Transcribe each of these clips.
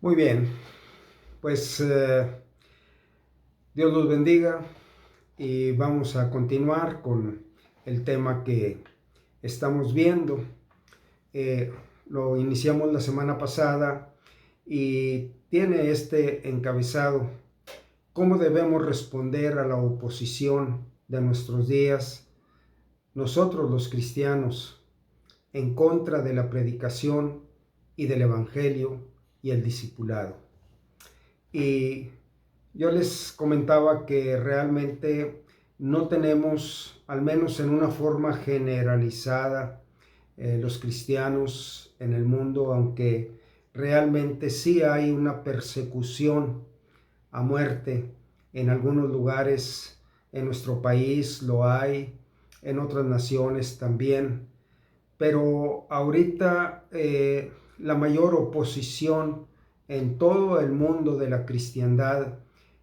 Muy bien, pues Dios los bendiga y vamos a continuar con el tema que estamos viendo. Eh, lo iniciamos la semana pasada y tiene este encabezado: ¿cómo debemos responder a la oposición de nuestros días, nosotros los cristianos, en contra de la predicación y del Evangelio y el discipulado? Y yo les comentaba que realmente no tenemos, al menos en una forma generalizada, los cristianos en el mundo, aunque realmente sí hay una persecución a muerte en algunos lugares, en nuestro país lo hay, en otras naciones también, pero ahorita la mayor oposición en todo el mundo de la cristiandad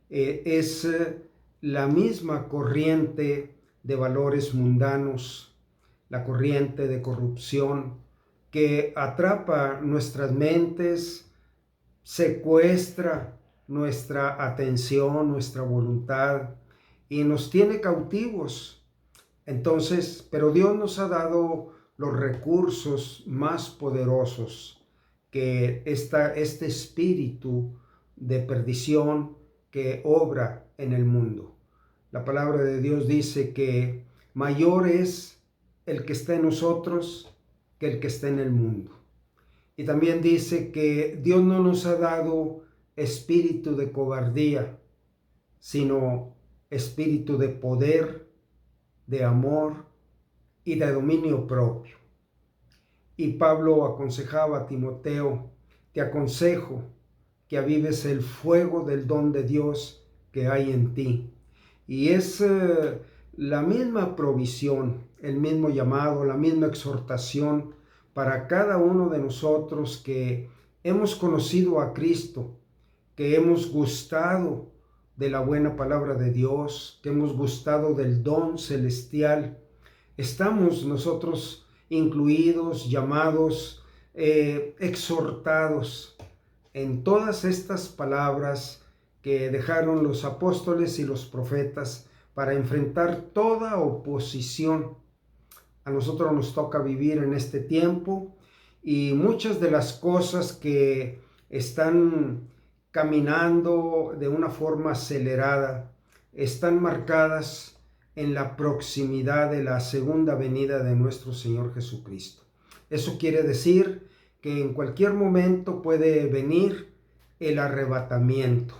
es la misma corriente de valores mundanos, la corriente de corrupción que atrapa nuestras mentes, secuestra nuestra atención, nuestra voluntad y nos tiene cautivos. Entonces, pero Dios nos ha dado los recursos más poderosos que este espíritu de perdición que obra en el mundo. La palabra de Dios dice que mayor es el que está en nosotros que el que está en el mundo. Y también dice que Dios no nos ha dado espíritu de cobardía, sino espíritu de poder, de amor y de dominio propio. Y Pablo aconsejaba a Timoteo: te aconsejo que avives el fuego del don de Dios que hay en ti. Y es la misma provisión, el mismo llamado, la misma exhortación para cada uno de nosotros que hemos conocido a Cristo, que hemos gustado de la buena palabra de Dios, que hemos gustado del don celestial. Estamos nosotros incluidos, llamados, exhortados en todas estas palabras que dejaron los apóstoles y los profetas para enfrentar toda oposición. A nosotros nos toca vivir en este tiempo y muchas de las cosas que están caminando de una forma acelerada están marcadas en la proximidad de la segunda venida de nuestro Señor Jesucristo. Eso quiere decir que en cualquier momento puede venir el arrebatamiento.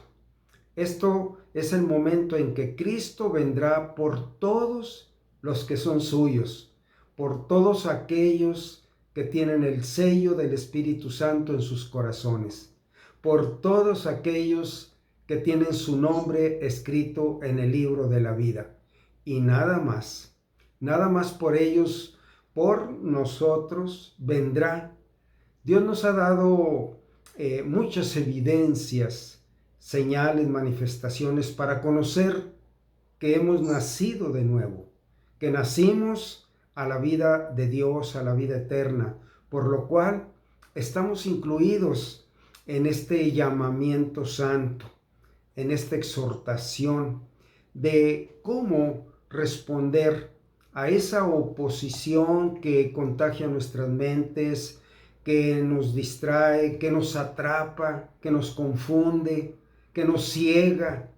Esto es el momento en que Cristo vendrá por todos los que son suyos, por todos aquellos que tienen el sello del Espíritu Santo en sus corazones, por todos aquellos que tienen su nombre escrito en el libro de la vida. Y nada más por ellos, por nosotros vendrá. Dios nos ha dado muchas evidencias, señales, manifestaciones para conocer que hemos nacido de nuevo, que nacimos a la vida de Dios, a la vida eterna, por lo cual estamos incluidos en este llamamiento santo, en esta exhortación de cómo responder a esa oposición que contagia nuestras mentes, que nos distrae, que nos atrapa, que nos confunde, que nos ciega.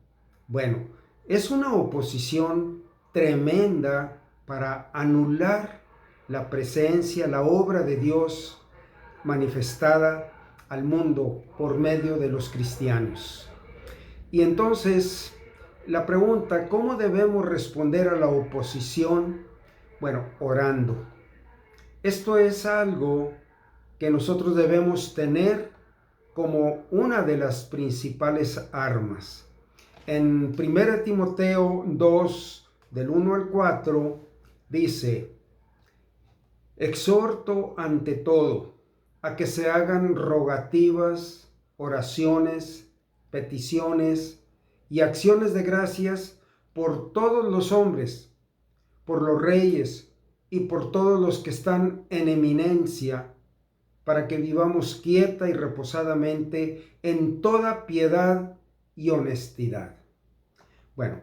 Bueno, es una oposición tremenda para anular la presencia, la obra de Dios manifestada al mundo por medio de los cristianos. Y entonces, la pregunta: ¿cómo debemos responder a la oposición? Bueno, orando. Esto es algo que nosotros debemos tener como una de las principales armas. En 1 Timoteo 2, del 1 al 4, dice: exhorto ante todo a que se hagan rogativas, oraciones, peticiones y acciones de gracias por todos los hombres, por los reyes y por todos los que están en eminencia, para que vivamos quieta y reposadamente en toda piedad y honestidad. Bueno,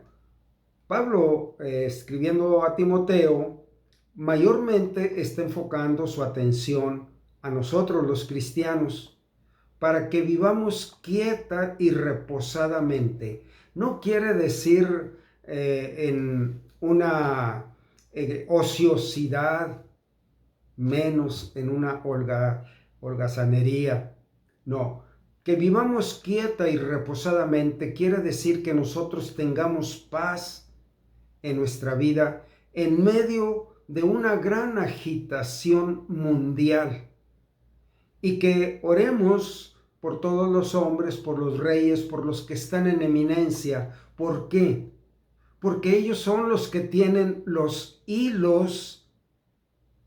Pablo, escribiendo a Timoteo, mayormente está enfocando su atención a nosotros los cristianos para que vivamos quieta y reposadamente. No quiere decir en una ociosidad, menos en una holgazanería. No, que vivamos quieta y reposadamente quiere decir que nosotros tengamos paz en nuestra vida en medio de una gran agitación mundial y que oremos por todos los hombres, por los reyes, por los que están en eminencia. ¿Por qué? Porque ellos son los que tienen los hilos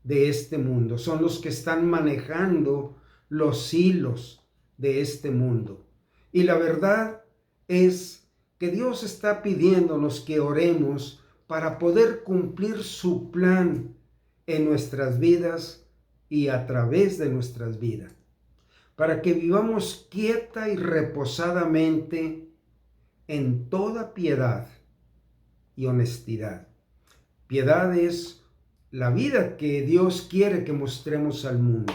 de este mundo, son los que están manejando los hilos de este mundo. Y la verdad es que Dios está pidiéndonos que oremos para poder cumplir su plan en nuestras vidas y a través de nuestras vidas, para que vivamos quieta y reposadamente en toda piedad y honestidad. Piedad es la vida que Dios quiere que mostremos al mundo.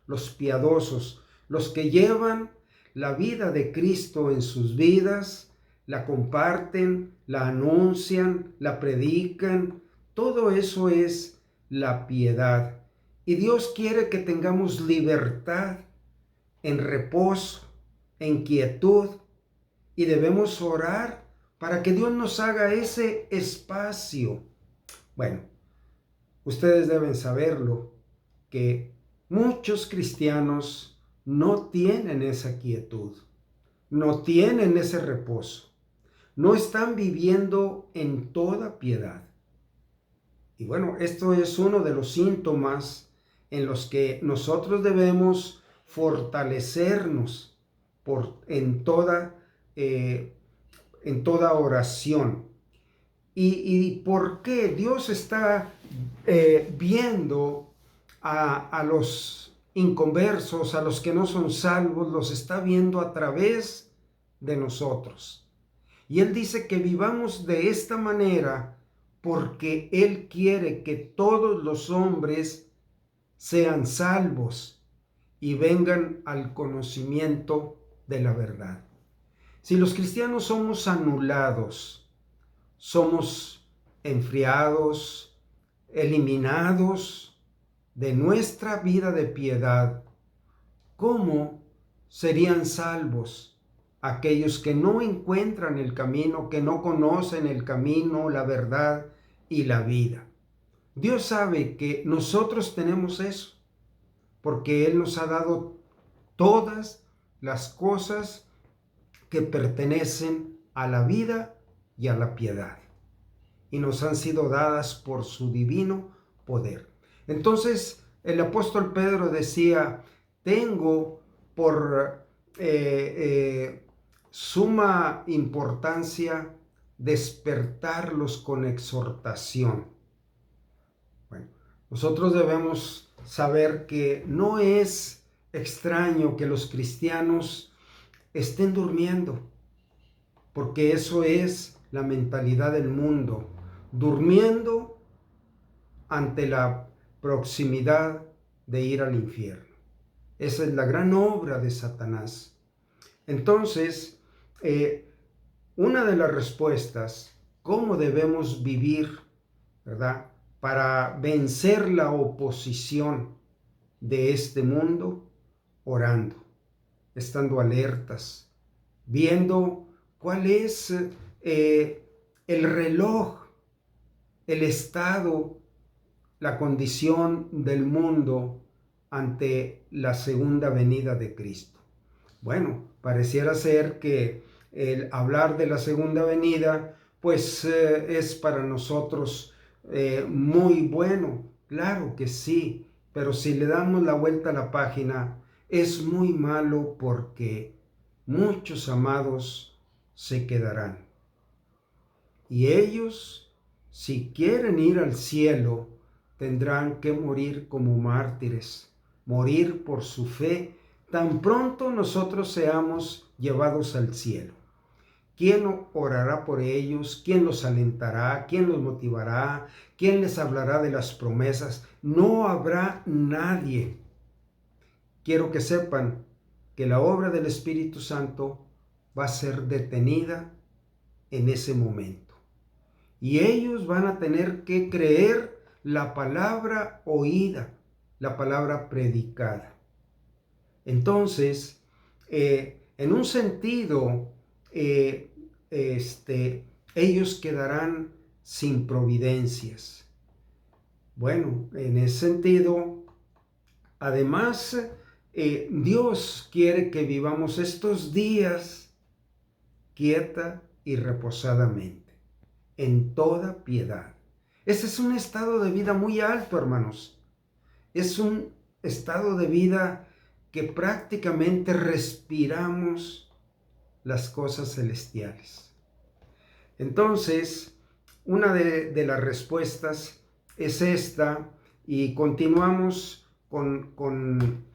Los piadosos, los que llevan la vida de Cristo en sus vidas, la comparten, la anuncian, la predican. Todo eso es la piedad. Y Dios quiere que tengamos libertad, en reposo, en quietud. Y debemos orar para que Dios nos haga ese espacio. Bueno, ustedes deben saberlo, que muchos cristianos no tienen esa quietud, no tienen ese reposo, no están viviendo en toda piedad. Y bueno, esto es uno de los síntomas en los que nosotros debemos fortalecernos en toda oración. ¿Y por qué Dios está viendo a los inconversos, a los que no son salvos, los está viendo a través de nosotros? Y Él dice que vivamos de esta manera porque Él quiere que todos los hombres sean salvos y vengan al conocimiento de la verdad. Si los cristianos somos anulados, somos enfriados, eliminados de nuestra vida de piedad, ¿cómo serían salvos aquellos que no encuentran el camino, que no conocen el camino, la verdad y la vida? Dios sabe que nosotros tenemos eso, porque Él nos ha dado todas las cosas que pertenecen a la vida y a la piedad, y nos han sido dadas por su divino poder. Entonces el apóstol Pedro decía: tengo por suma importancia despertarlos con exhortación. Bueno, nosotros debemos saber que no es extraño que los cristianos estén durmiendo, porque eso es la mentalidad del mundo, durmiendo ante la proximidad de ir al infierno. Esa es la gran obra de Satanás. Entonces, una de las respuestas, cómo debemos vivir, ¿verdad?, para vencer la oposición de este mundo: orando, estando alertas, viendo cuál es el reloj, el estado, la condición del mundo ante la segunda venida de Cristo. Bueno, pareciera ser que el hablar de la segunda venida, pues es para nosotros muy bueno. Claro que sí, pero si le damos la vuelta a la página, es muy malo, porque muchos amados se quedarán. Y ellos, si quieren ir al cielo, tendrán que morir como mártires, morir por su fe, tan pronto nosotros seamos llevados al cielo. ¿Quién orará por ellos? ¿Quién los alentará? ¿Quién los motivará? ¿Quién les hablará de las promesas? No habrá nadie. Quiero que sepan que la obra del Espíritu Santo va a ser detenida en ese momento. Y ellos van a tener que creer la palabra oída, la palabra predicada. Entonces, en un sentido, ellos quedarán sin providencias. Bueno, en ese sentido, además, Dios quiere que vivamos estos días quieta y reposadamente, en toda piedad. Ese es un estado de vida muy alto, hermanos. Es un estado de vida que prácticamente respiramos las cosas celestiales. Entonces, una de las respuestas es esta, y continuamos con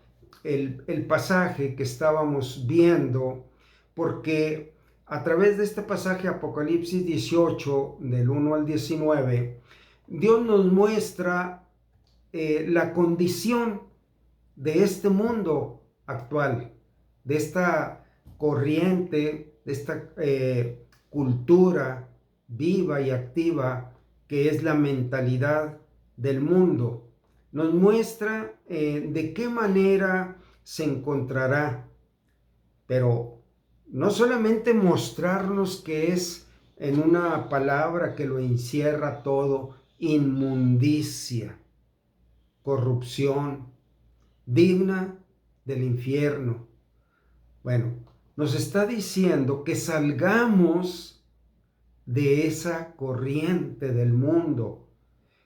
el pasaje que estábamos viendo, porque a través de este pasaje, Apocalipsis 18, del 1 al 19, Dios nos muestra la condición de este mundo actual, de esta corriente, de esta cultura viva y activa que es la mentalidad del mundo. Nos muestra de qué manera se encontrará, pero no solamente mostrarnos que es en una palabra que lo encierra todo: inmundicia, corrupción, digna del infierno. Bueno, nos está diciendo que salgamos de esa corriente del mundo,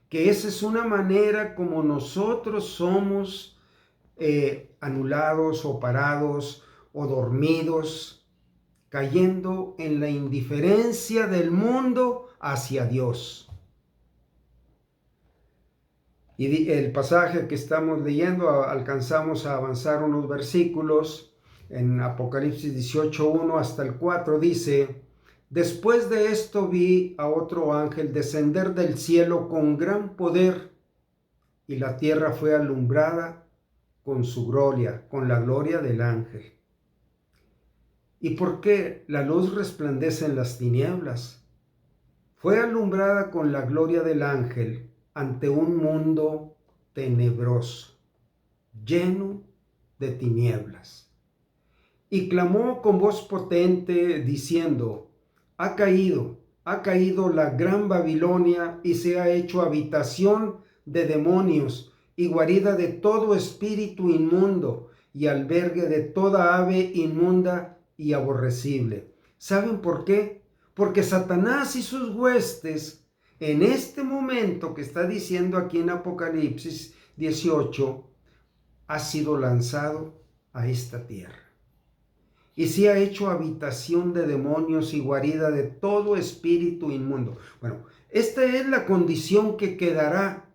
que esa es una manera como nosotros somos anulados o parados o dormidos, cayendo en la indiferencia del mundo hacia Dios. Y el pasaje que estamos leyendo, alcanzamos a avanzar unos versículos en Apocalipsis 18:1 hasta el 4, dice: después de esto vi a otro ángel descender del cielo con gran poder, y la tierra fue alumbrada con su gloria, con la gloria del ángel. ¿Y por qué la luz resplandece en las tinieblas? Fue alumbrada con la gloria del ángel ante un mundo tenebroso, lleno de tinieblas. Y clamó con voz potente, diciendo: ha caído la gran Babilonia, y se ha hecho habitación de demonios y guarida de todo espíritu inmundo y albergue de toda ave inmunda y aborrecible. ¿Saben por qué? Porque Satanás y sus huestes, en este momento que está diciendo aquí en Apocalipsis 18, ha sido lanzado a esta tierra. Y se ha hecho habitación de demonios y guarida de todo espíritu inmundo. Bueno, esta es la condición que quedará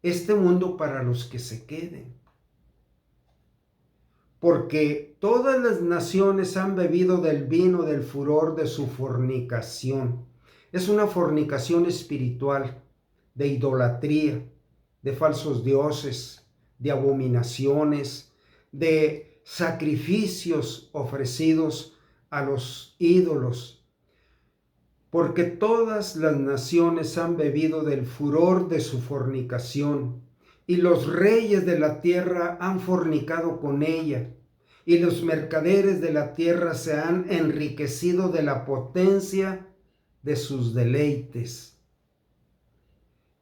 este mundo para los que se queden. Porque todas las naciones han bebido del vino del furor de su fornicación. Es una fornicación espiritual, de idolatría, de falsos dioses, de abominaciones, de sacrificios ofrecidos a los ídolos. Porque todas las naciones han bebido del furor de su fornicación, y los reyes de la tierra han fornicado con ella, y los mercaderes de la tierra se han enriquecido de la potencia de sus deleites.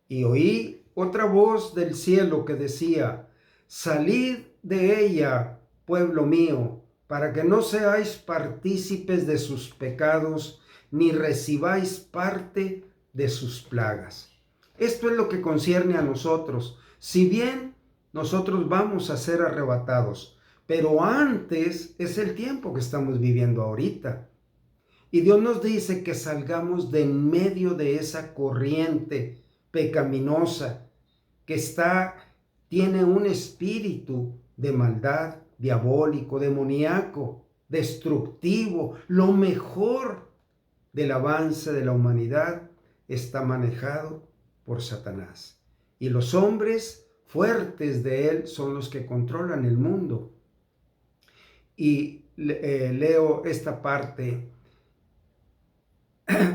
Y oí otra voz del cielo que decía: salid de ella, pueblo mío, para que no seáis partícipes de sus pecados, ni recibáis parte de sus plagas. Esto es lo que concierne a nosotros. Si bien nosotros vamos a ser arrebatados, pero antes es el tiempo que estamos viviendo ahorita. Y Dios nos dice que salgamos de en medio de esa corriente pecaminosa que está tiene un espíritu de maldad, diabólico, demoníaco, destructivo. Lo mejor del avance de la humanidad está manejado por Satanás. Y los hombres fuertes de él son los que controlan el mundo. Y leo esta parte.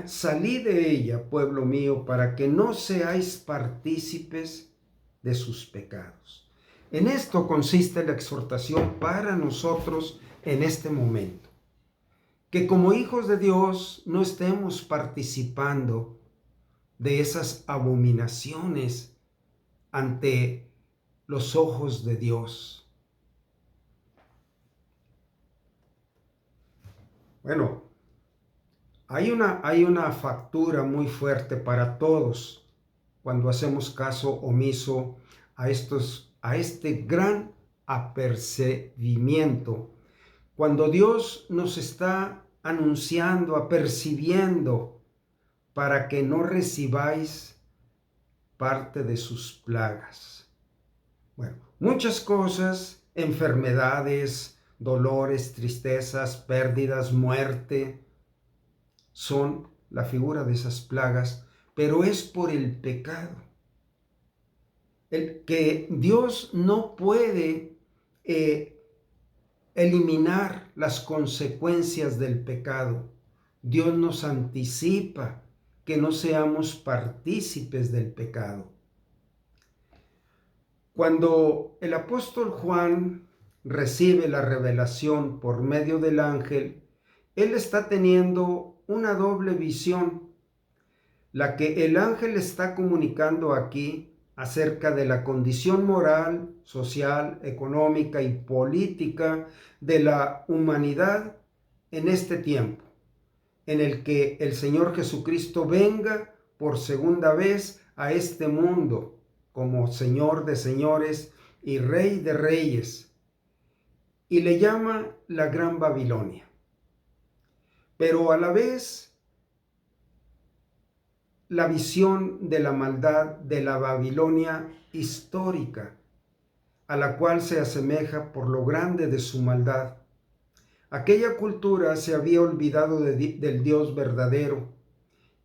Salid de ella, pueblo mío, para que no seáis partícipes de sus pecados. En esto consiste la exhortación para nosotros en este momento. Que como hijos de Dios no estemos participando de esas abominaciones ante los ojos de Dios. Bueno, hay una factura muy fuerte para todos cuando hacemos caso omiso a este gran apercibimiento. Cuando Dios nos está anunciando, apercibiendo, para que no recibáis parte de sus plagas. Bueno, muchas cosas, enfermedades, dolores, tristezas, pérdidas, muerte, son la figura de esas plagas, pero es por el pecado. El que Dios no puede eliminar las consecuencias del pecado. Dios nos anticipa que no seamos partícipes del pecado. Cuando el apóstol Juan recibe la revelación por medio del ángel, él está teniendo una doble visión, la que el ángel está comunicando aquí acerca de la condición moral, social, económica y política de la humanidad en este tiempo, en el que el Señor Jesucristo venga por segunda vez a este mundo como Señor de señores y Rey de reyes, y le llama la Gran Babilonia. Pero a la vez, la visión de la maldad de la Babilonia histórica, a la cual se asemeja por lo grande de su maldad. Aquella cultura se había olvidado del Dios verdadero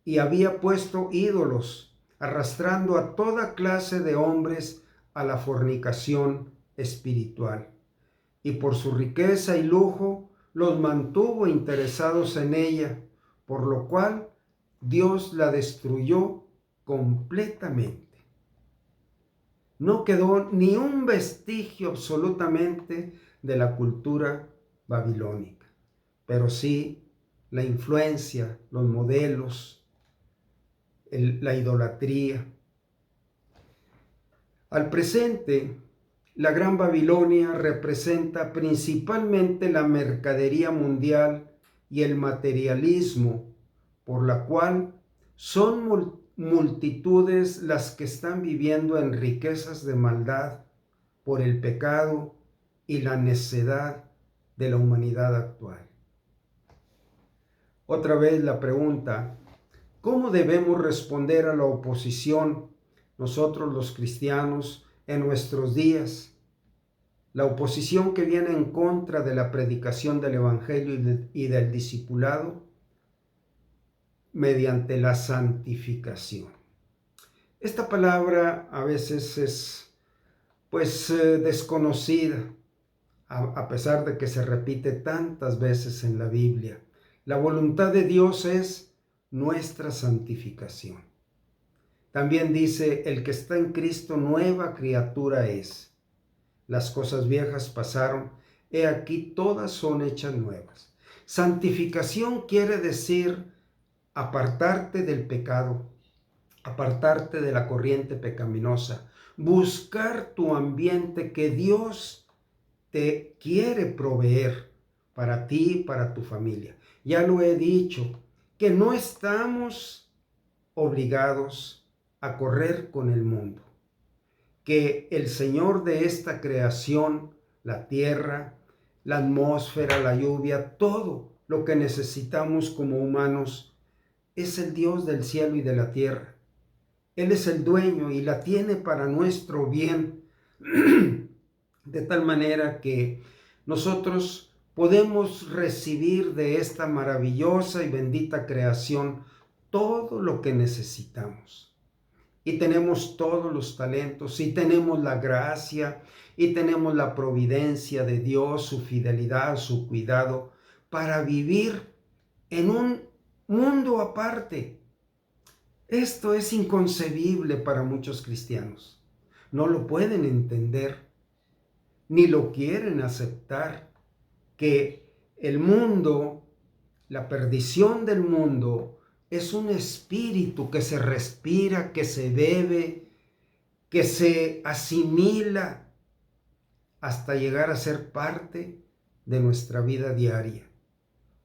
y había puesto ídolos, arrastrando a toda clase de hombres a la fornicación espiritual. Y por su riqueza y lujo los mantuvo interesados en ella, por lo cual Dios la destruyó completamente. No quedó ni un vestigio absolutamente de la cultura babilónica, pero sí la influencia, los modelos, la idolatría. Al presente, la Gran Babilonia representa principalmente la mercadería mundial y el materialismo, por la cual son multitudes las que están viviendo en riquezas de maldad por el pecado y la necedad de la humanidad actual. Otra vez la pregunta, ¿cómo debemos responder a la oposición nosotros los cristianos en nuestros días? La oposición que viene en contra de la predicación del Evangelio y del discipulado mediante la santificación. Esta palabra a veces es desconocida, a pesar de que se repite tantas veces en la Biblia. La voluntad de Dios es nuestra santificación. También dice, el que está en Cristo nueva criatura es. Las cosas viejas pasaron, he aquí todas son hechas nuevas. Santificación quiere decir apartarte del pecado, apartarte de la corriente pecaminosa, buscar tu ambiente que Dios te quiere proveer para ti y para tu familia. Ya lo he dicho, que no estamos obligados a correr con el mundo, que el Señor de esta creación, la tierra, la atmósfera, la lluvia, todo lo que necesitamos como humanos, es el Dios del cielo y de la tierra. Él es el dueño y la tiene para nuestro bien. De tal manera que nosotros podemos recibir de esta maravillosa y bendita creación todo lo que necesitamos. Y tenemos todos los talentos, y tenemos la gracia, y tenemos la providencia de Dios, su fidelidad, su cuidado, para vivir en un mundo aparte. Esto es inconcebible para muchos cristianos. No lo pueden entender, ni lo quieren aceptar, que el mundo, la perdición del mundo, es un espíritu que se respira, que se bebe, que se asimila hasta llegar a ser parte de nuestra vida diaria.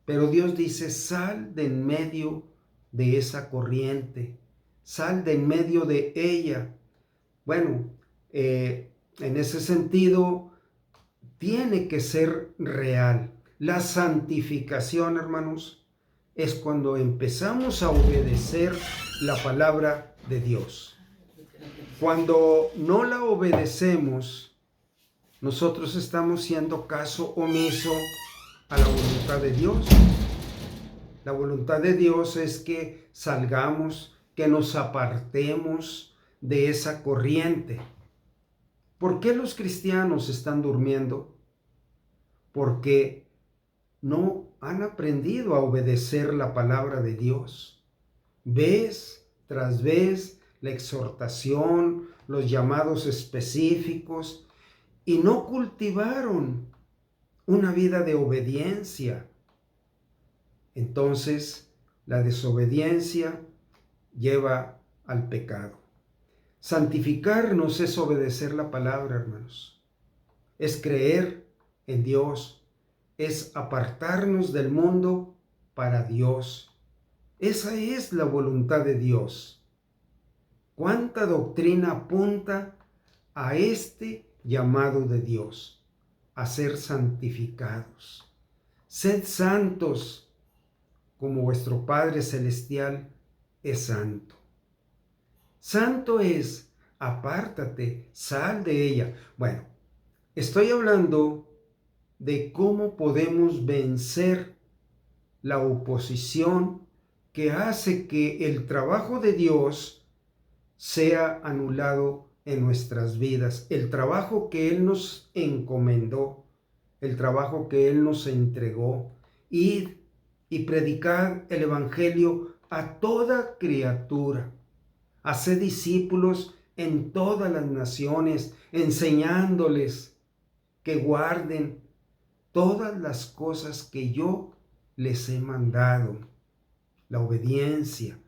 Pero Dios dice, sal de en medio de esa corriente, sal de en medio de ella. Bueno, en ese sentido, tiene que ser real. La santificación, hermanos, es cuando empezamos a obedecer la palabra de Dios. Cuando no la obedecemos, nosotros estamos haciendo caso omiso a la voluntad de Dios. La voluntad de Dios es que salgamos, que nos apartemos de esa corriente. ¿Por qué los cristianos están durmiendo? Porque no han aprendido a obedecer la palabra de Dios. Vez tras vez la exhortación, los llamados específicos, y no cultivaron una vida de obediencia. Entonces, la desobediencia lleva al pecado. Santificarnos es obedecer la palabra, hermanos. Es creer en Dios. Es apartarnos del mundo para Dios. Esa es la voluntad de Dios. ¿Cuánta doctrina apunta a este llamado de Dios? A ser santificados. Sed santos, como vuestro Padre Celestial es santo. Santo es, apártate, sal de ella. Bueno, estoy hablando de cómo podemos vencer la oposición que hace que el trabajo de Dios sea anulado en nuestras vidas, el trabajo que Él nos encomendó, el trabajo que Él nos entregó. Id y predicad el Evangelio a toda criatura. Haced discípulos en todas las naciones, enseñándoles que guarden todas las cosas que yo les he mandado. La obediencia.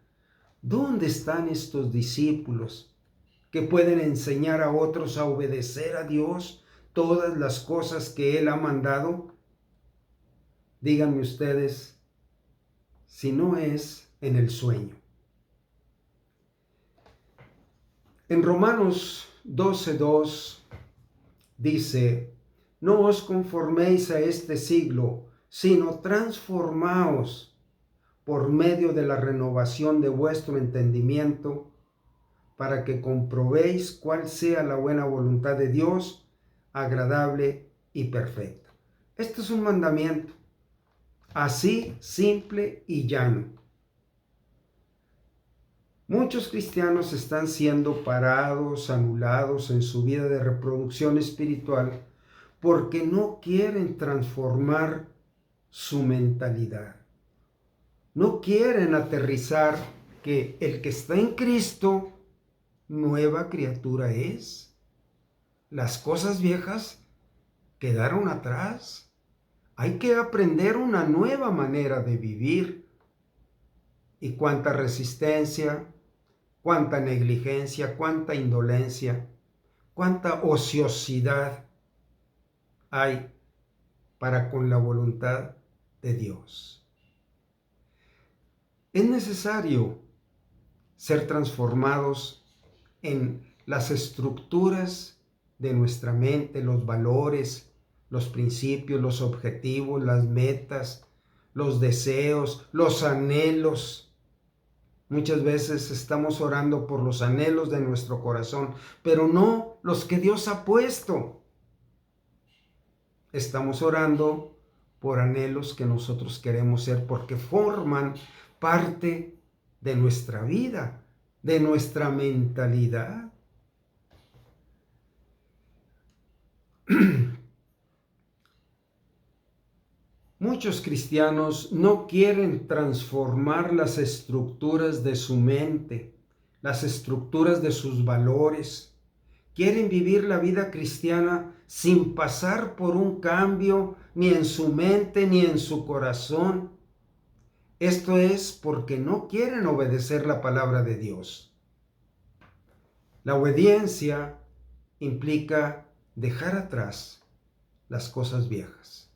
¿Dónde están estos discípulos que pueden enseñar a otros a obedecer a Dios todas las cosas que Él ha mandado? Díganme ustedes si no es en el sueño. En Romanos 12:2 dice, no os conforméis a este siglo, sino transformaos por medio de la renovación de vuestro entendimiento, para que comprobéis cuál sea la buena voluntad de Dios, agradable y perfecta. Este es un mandamiento, así simple y llano. Muchos cristianos están siendo parados, anulados en su vida de reproducción espiritual porque no quieren transformar su mentalidad. No quieren aterrizar que el que está en Cristo, nueva criatura es. Las cosas viejas quedaron atrás. Hay que aprender una nueva manera de vivir. Y cuánta resistencia, cuánta negligencia, cuánta indolencia, cuánta ociosidad hay para con la voluntad de Dios. Es necesario ser transformados en las estructuras de nuestra mente, los valores, los principios, los objetivos, las metas, los deseos, los anhelos. Muchas veces estamos orando por los anhelos de nuestro corazón, pero no los que Dios ha puesto. Estamos orando por anhelos que nosotros queremos ser porque forman parte de nuestra vida, de nuestra mentalidad. Muchos cristianos no quieren transformar las estructuras de su mente, las estructuras de sus valores. Quieren vivir la vida cristiana sin pasar por un cambio ni en su mente ni en su corazón. Esto es porque no quieren obedecer la palabra de Dios. La obediencia implica dejar atrás las cosas viejas.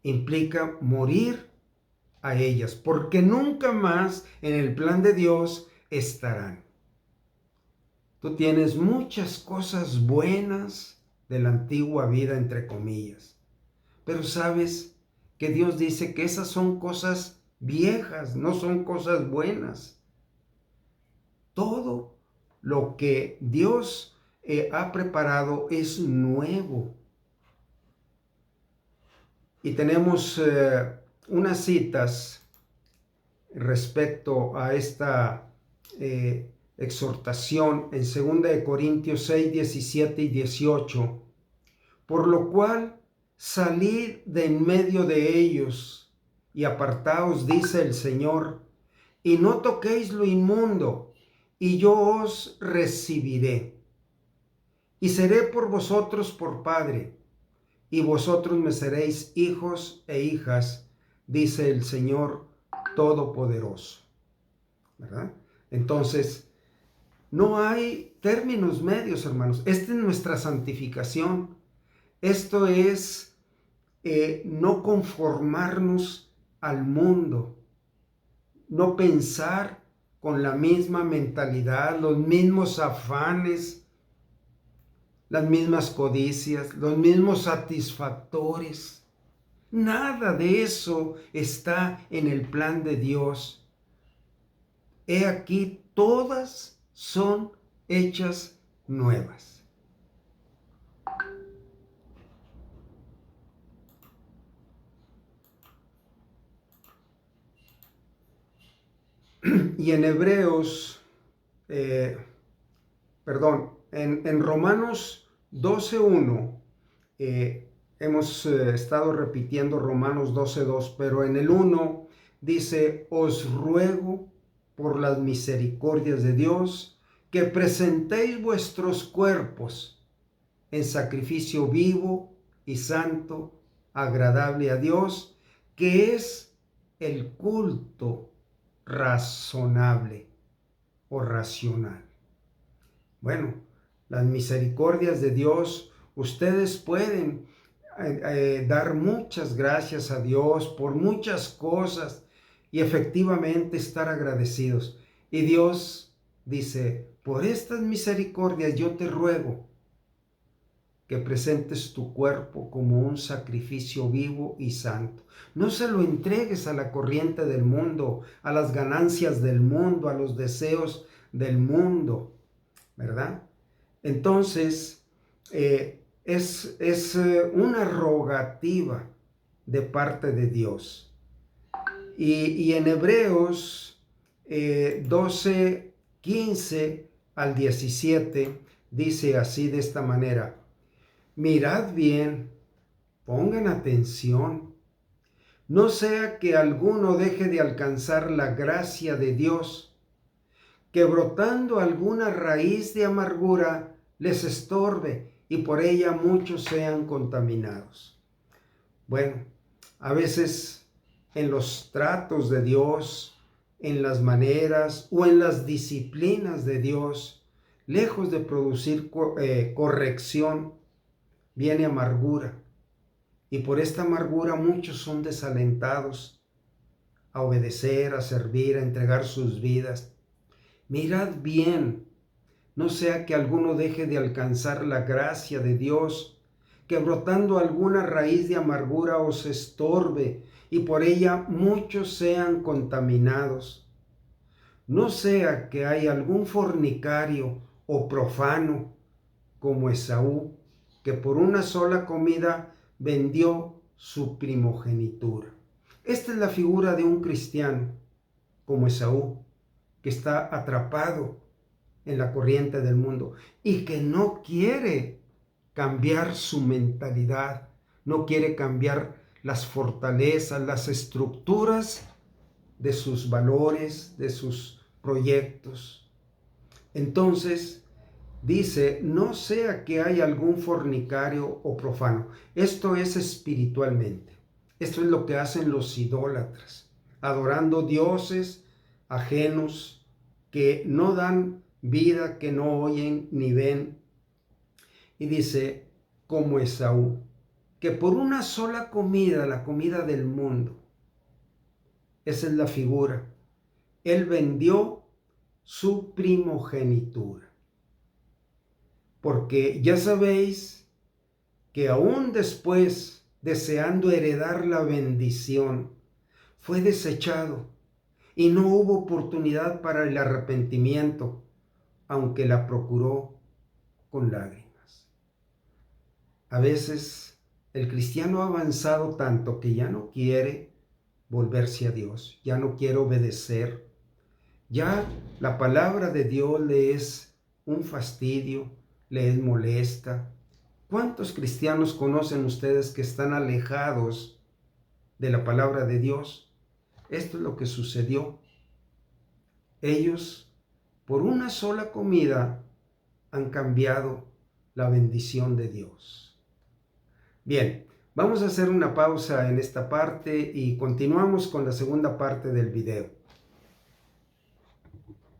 Implica morir a ellas, porque nunca más en el plan de Dios estarán. Tú tienes muchas cosas buenas de la antigua vida, entre comillas, pero sabes que Dios dice que esas son cosas viejas, no son cosas buenas. Todo lo que Dios ha preparado es nuevo. Y tenemos unas citas respecto a esta exhortación en 2 Corintios 6, 17 y 18. Por lo cual, salid de en medio de ellos y apartaos, dice el Señor, y no toquéis lo inmundo, y yo os recibiré. Y seré por vosotros por Padre, y vosotros me seréis hijos e hijas, dice el Señor Todopoderoso. ¿Verdad? Entonces, no hay términos medios, hermanos. Esta es nuestra santificación. Esto es no conformarnos al mundo, no pensar con la misma mentalidad, los mismos afanes, las mismas codicias, los mismos satisfactores. Nada de eso está en el plan de Dios. He aquí, todas son hechas nuevas. Y en Hebreos, en Romanos 12:1, hemos estado repitiendo Romanos 12:2, pero en el 1 dice, os ruego por las misericordias de Dios que presentéis vuestros cuerpos en sacrificio vivo y santo, agradable a Dios, que es el culto razonable o racional. Bueno, las misericordias de Dios, ustedes pueden dar muchas gracias a Dios por muchas cosas y efectivamente estar agradecidos. Y Dios dice, por estas misericordias yo te ruego que presentes tu cuerpo como un sacrificio vivo y santo. No se lo entregues a la corriente del mundo, a las ganancias del mundo, a los deseos del mundo, ¿verdad? Entonces, es una rogativa de parte de Dios. Y en Hebreos 12, 15 al 17, dice así de esta manera, mirad bien, pongan atención, no sea que alguno deje de alcanzar la gracia de Dios, que brotando alguna raíz de amargura les estorbe y por ella muchos sean contaminados. Bueno, a veces en los tratos de Dios, en las maneras o en las disciplinas de Dios, lejos de producir corrección, viene amargura. Y por esta amargura muchos son desalentados a obedecer, a servir, a entregar sus vidas. Mirad bien, no sea que alguno deje de alcanzar la gracia de Dios, que brotando alguna raíz de amargura os estorbe y por ella muchos sean contaminados. no sea que haya algún fornicario o profano como Esaú, que por una sola comida vendió su primogenitura. Esta es la figura de un cristiano como Esaú, que está atrapado en la corriente del mundo y que no quiere cambiar su mentalidad, no quiere cambiar las fortalezas, las estructuras de sus valores, de sus proyectos. Entonces, dice, no sea que haya algún fornicario o profano. Esto es espiritualmente. Esto es lo que hacen los idólatras, adorando dioses ajenos que no dan vida, que no oyen ni ven. Y dice, como Esaú, que por una sola comida, la comida del mundo, esa es la figura, él vendió su primogenitura. Porque ya sabéis que aún después, deseando heredar la bendición, fue desechado y no hubo oportunidad para el arrepentimiento, aunque la procuró con lágrimas. A veces el cristiano ha avanzado tanto que ya no quiere volverse a Dios, ya no quiere obedecer, ya la palabra de Dios le es un fastidio, le es molesta. ¿Cuántos cristianos conocen ustedes que están alejados de la palabra de Dios? Esto es lo que sucedió. Ellos, por una sola comida, han cambiado la bendición de Dios. Bien, vamos a hacer una pausa en esta parte y continuamos con la segunda parte del video.